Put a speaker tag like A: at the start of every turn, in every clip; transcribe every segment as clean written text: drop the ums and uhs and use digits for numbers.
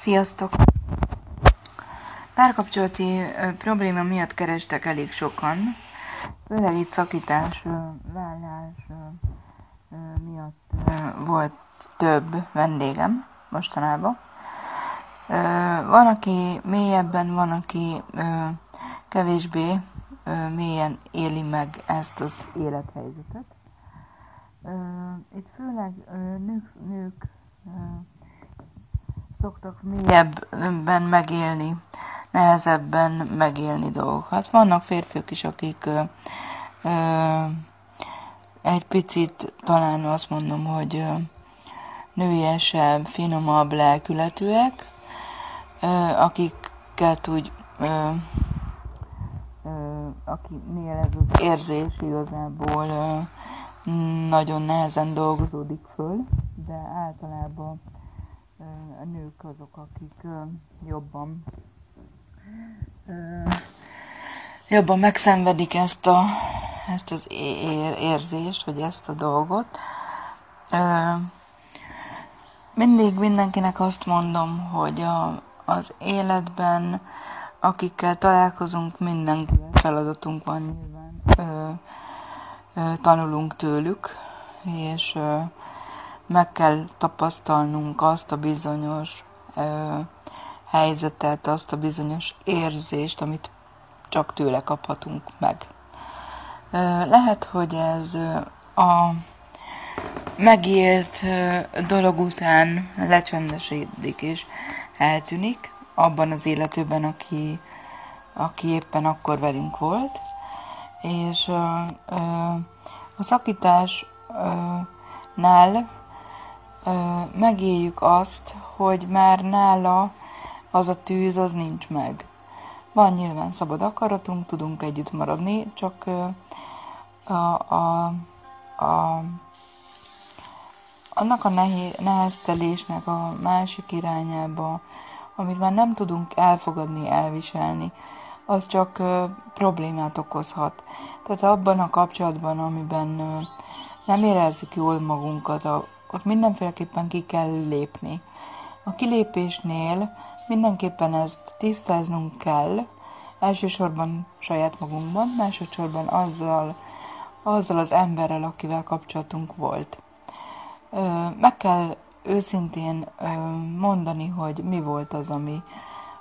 A: Sziasztok! Párkapcsolati probléma miatt kerestek elég sokan, főleg itt szakítás, vállás miatt volt több vendégem mostanában. Van, aki mélyebben, van, aki kevésbé mélyen éli meg ezt az élethelyzetet. Itt főleg nők szoktak mélyebben megélni, nehezebben megélni dolgokat. Vannak férfiak is, akik egy picit, talán azt mondom, hogy nőiesebb, finomabb lelkületűek, akiket úgy, akinél ez az érzés igazából nagyon nehezen dolgozódik föl, de általában a nők azok, akik jobban megszenvedik ezt az érzést, vagy ezt a dolgot. Mindig mindenkinek azt mondom, hogy az életben, akikkel találkozunk, mindenkivel feladatunk van nyilván. Tanulunk tőlük, és meg kell tapasztalnunk azt a bizonyos helyzetet, azt a bizonyos érzést, amit csak tőle kaphatunk meg. Lehet, hogy ez a megélt dolog lecsendesedik és eltűnik abban az életőben, aki éppen akkor velünk volt, és a szakításnál megéljük azt, hogy már nála az a tűz, az nincs meg. Van nyilván szabad akaratunk, tudunk együtt maradni, csak annak a neheztelésnek a másik irányába, amit már nem tudunk elfogadni, elviselni, az csak problémát okozhat. Tehát abban a kapcsolatban, amiben nem érezzük jól magunkat, ott mindenféleképpen ki kell lépni. A kilépésnél mindenképpen ezt tisztáznunk kell, elsősorban saját magunkban, másodszorban azzal az emberrel, akivel kapcsolatunk volt. Meg kell őszintén mondani, hogy mi volt az,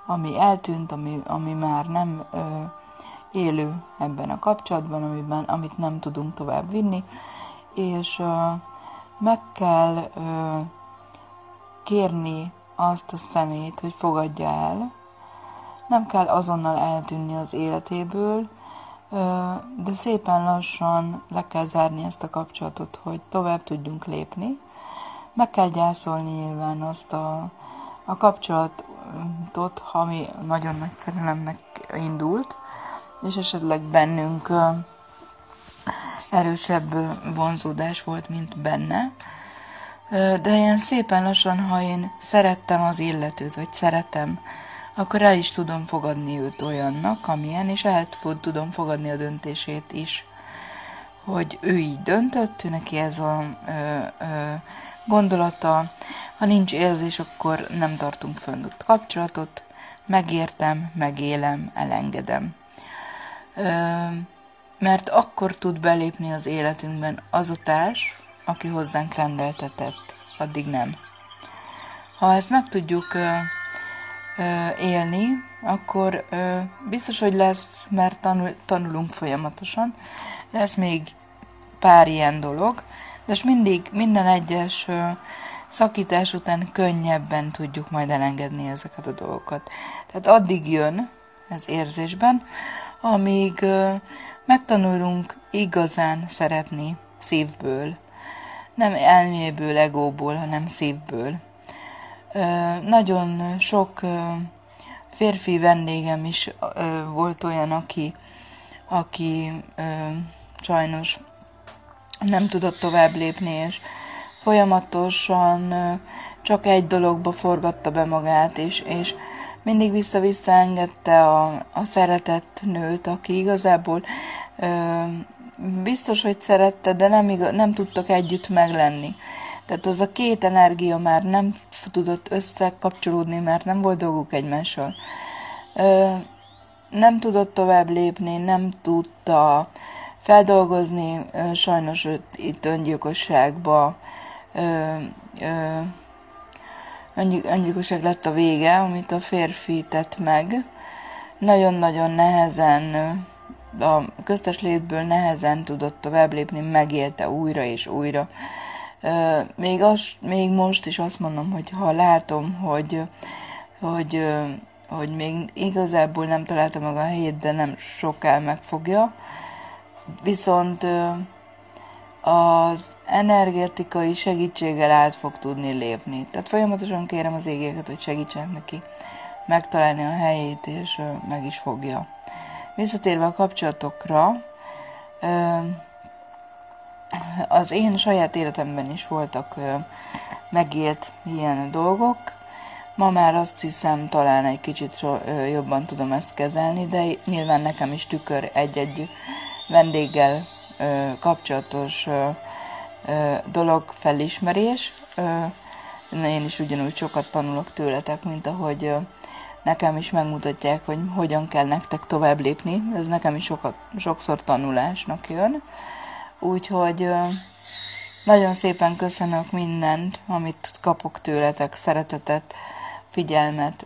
A: ami eltűnt, ami már nem élő ebben a kapcsolatban, amit nem tudunk tovább vinni, és meg kell kérni azt a szemét, hogy fogadja el. Nem kell azonnal eltűnni az életéből, de szépen lassan le kell zárni ezt a kapcsolatot, hogy tovább tudjunk lépni. Meg kell gyászolni nyilván azt a kapcsolatot, ami nagyon nagy szerelemnek indult, és esetleg bennünk erősebb vonzódás volt, mint benne. De ilyen szépen lassan, ha én szerettem az illetőt, vagy szeretem, akkor el is tudom fogadni őt olyannak, amilyen, és tudom fogadni a döntését is, hogy ő így döntött, ő neki ez a gondolata, ha nincs érzés, akkor nem tartunk fönn kapcsolatot, megértem, megélem, elengedem. Mert akkor tud belépni az életünkben az a társ, aki hozzánk rendeltetett, addig nem. Ha ezt meg tudjuk élni, akkor biztos, hogy lesz, mert tanulunk folyamatosan, lesz még pár ilyen dolog, de mindig minden egyes szakítás után könnyebben tudjuk majd elengedni ezeket a dolgokat. Tehát addig jön ez érzésben, amíg megtanulunk igazán szeretni szívből. Nem elméből, egóból, hanem szívből. Nagyon sok férfi vendégem is volt olyan, aki sajnos nem tudott tovább lépni, és folyamatosan csak egy dologba forgatta be magát, és mindig vissza-vissza engedte a szeretett nőt, aki igazából biztos, hogy szerette, de nem tudtak együtt meglenni. Tehát az a két energia már nem tudott összekapcsolódni, mert nem volt dolguk egymással. Nem tudott tovább lépni, nem tudta feldolgozni, sajnos itt öngyilkosságba, öngyilkosság lett a vége, amit a férfi tett meg. Nagyon-nagyon nehezen, a köztes létből nehezen tudott tovább lépni, megélte újra és újra. Még most is azt mondom, hogy ha látom, hogy még igazából nem találta meg a helyét, de nem soká megfogja, viszont az energetikai segítséggel át fog tudni lépni. Tehát folyamatosan kérem az égéket, hogy segítsenek neki megtalálni a helyét, és meg is fogja. Visszatérve a kapcsolatokra, az én saját életemben is voltak megélt ilyen dolgok. Ma már azt hiszem, talán egy kicsit jobban tudom ezt kezelni, de nyilván nekem is tükör egy-egy vendéggel kapcsolatos dolog felismerés. Én is ugyanúgy sokat tanulok tőletek, mint ahogy nekem is megmutatják, hogy hogyan kell nektek tovább lépni. Ez nekem is sokszor tanulásnak jön. Úgyhogy nagyon szépen köszönök mindent, amit kapok tőletek, szeretetet, figyelmet,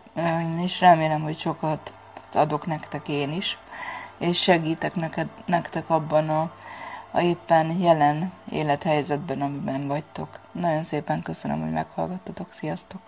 A: és remélem, hogy sokat adok nektek én is, és segítek nektek abban a éppen jelen élethelyzetben, amiben vagytok. Nagyon szépen köszönöm, hogy meghallgattatok. Sziasztok!